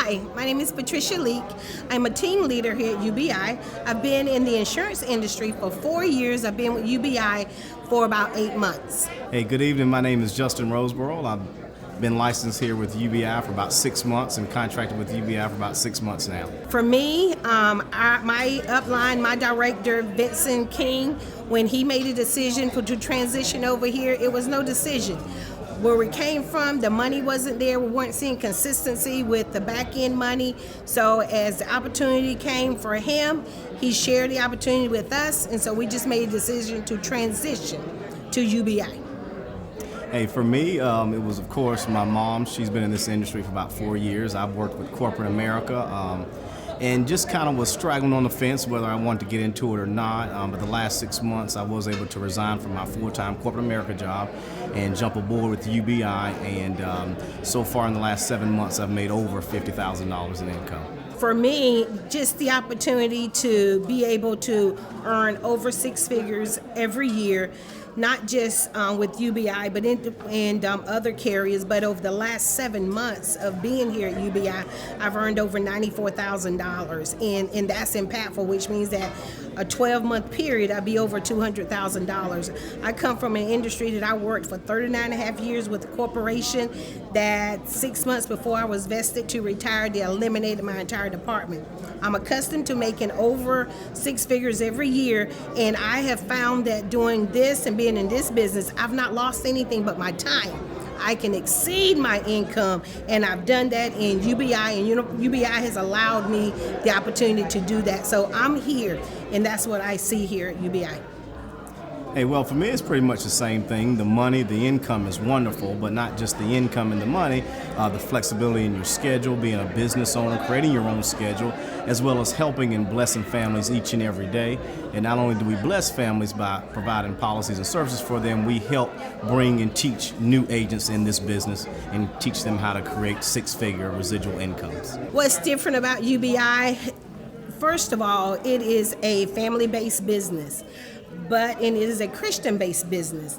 Hi, my name is Patricia Leak. I'm a team leader here at UBI. I've been in the insurance industry for 4 years. I've been with UBI for about 8 months. Hey, good evening. My name is Justin Roseborough. I've been licensed here with UBI for about 6 months and contracted with UBI for about 6 months now. For me, my upline, my director, Vincent King, when he made a decision to transition over here, it was no decision. Where we came from, the money wasn't there. We weren't seeing consistency with the back end money. So as the opportunity came for him, he shared the opportunity with us. And so we just made a decision to transition to UBI. Hey, for me, it was, of course, my mom. She's been in this industry for about 4 years. I've worked with corporate America and just kind of was straggling on the fence whether I wanted to get into it or not. But the last 6 months, I was able to resign from my full-time corporate America job and jump aboard with UBI. And so far in the last 7 months, I've made over $50,000 in income. For me, just the opportunity to be able to earn over 6 figures every year, not just with UBI, but in other carriers. But over the last 7 months of being here at UBI, I've earned over $94,000, and that's impactful, which means that a 12-month period, I'd be over $200,000. I come from an industry that I worked for 39 and a half years with a corporation that 6 months before I was vested to retire, they eliminated my entire department. I'm accustomed to making over 6 figures every year, and I have found that doing this and being in this business, I've not lost anything but my time. I can exceed my income, and I've done that in UBI, and UBI has allowed me the opportunity to do that. So I'm here, and that's what I see here at UBI. Hey, well, for me, it's pretty much the same thing. The money, the income is wonderful, but not just the income and the money, the flexibility in your schedule, being a business owner, creating your own schedule, as well as helping and blessing families each and every day. And not only do we bless families by providing policies and services for them, we help bring and teach new agents in this business and teach them how to create 6-figure residual incomes. What's different about UBI? First of all, it is a family-based business, but it is a Christian-based business.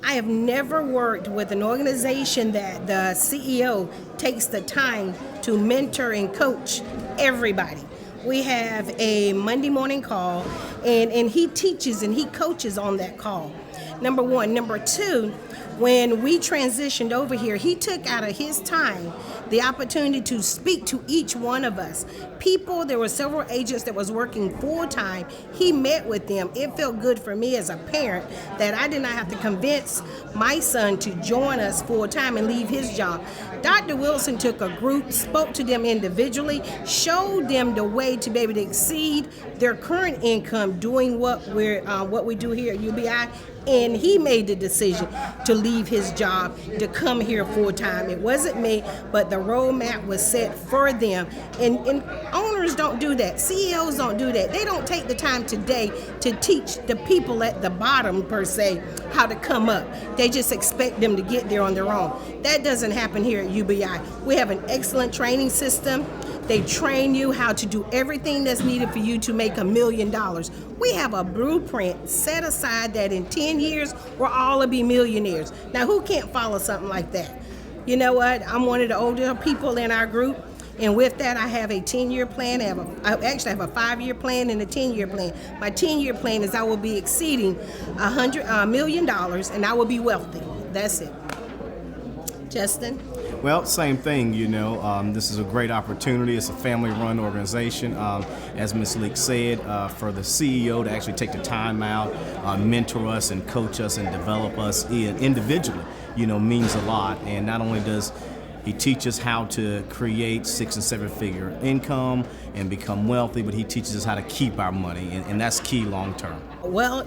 I have never worked with an organization that the CEO takes the time to mentor and coach everybody. We have a Monday morning call, and he teaches and he coaches on that call. Number one. Number two, when we transitioned over here, he took out of his time the opportunity to speak to each one of us. There were several agents that was working full-time. He met with them. It felt good for me as a parent that I did not have to convince my son to join us full-time and leave his job. Dr. Wilson took a group, spoke to them individually, showed them the way to be able to exceed their current income doing what we do here at UBI, and he made the decision to leave his job to come here full-time. It wasn't me, but the roadmap was set for them. And owners don't do that. CEOs don't do that. They don't take the time today to teach the people at the bottom, per se, how to come up. They just expect them to get there on their own. That doesn't happen here at UBI. We have an excellent training system. They train you how to do everything that's needed for you to make $1 million. We have a blueprint set aside that in 10 years, we'll all be millionaires. Now, who can't follow something like that? You know what? I'm one of the older people in our group, and with that, I have a 10-year plan. I actually have a 5-year plan and a 10-year plan. My 10-year plan is I will be exceeding $100 million, and I will be wealthy. That's it. Justin? Well, same thing, this is a great opportunity. It's a family-run organization. As Ms. Leak said, for the CEO to actually take the time out, mentor us and coach us and develop us individually, means a lot. And not only does he teach us how to create 6 and 7 figure income and become wealthy, but he teaches us how to keep our money, and that's key long term. Well,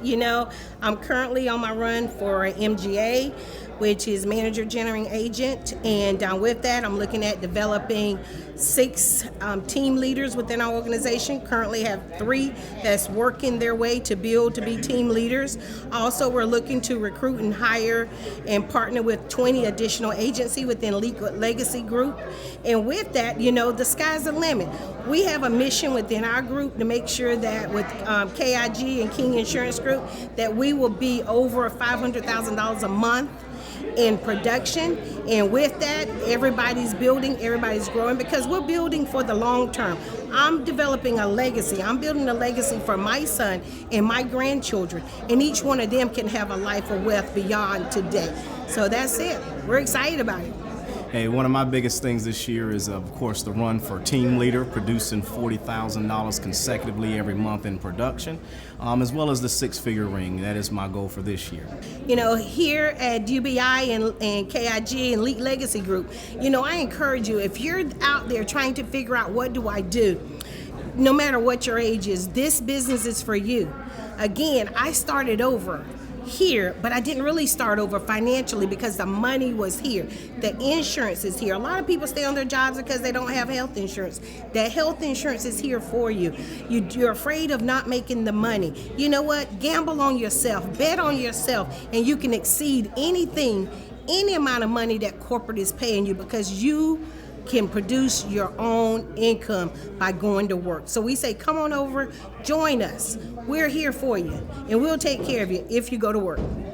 I'm currently on my run for MGA, which is Manager Generating Agent, and with that, I'm looking at developing 6 team leaders within our organization. Currently have 3 that's working their way to build to be team leaders. Also, we're looking to recruit and hire and partner with 20 additional agencies within Legacy Group. And with that, the sky's the limit. We have a mission within our group to make sure that with KIG and King Insurance Group that we will be over $500,000 a month. in production, and with that, everybody's building, everybody's growing, because we're building for the long term. I'm developing a legacy. I'm building a legacy for my son and my grandchildren, and each one of them can have a life of wealth beyond today. So that's it. We're excited about it. Hey, one of my biggest things this year is, of course, the run for team leader, producing $40,000 consecutively every month in production, as well as the six-figure ring. That is my goal for this year. You know, here at UBI and KIG and Elite Legacy Group, you know, I encourage you, if you're out there trying to figure out what do I do, no matter what your age is, this business is for you. Again, I started over here, but I didn't really start over financially because the money was here. The insurance is here. A lot of people stay on their jobs because they don't have health insurance. That health insurance is here for you. You're afraid of not making the money. You know what? Gamble on yourself, bet on yourself, and you can exceed anything, any amount of money that corporate is paying you, because you can produce your own income by going to work. So we say, come on over, join us. We're here for you, and we'll take care of you if you go to work.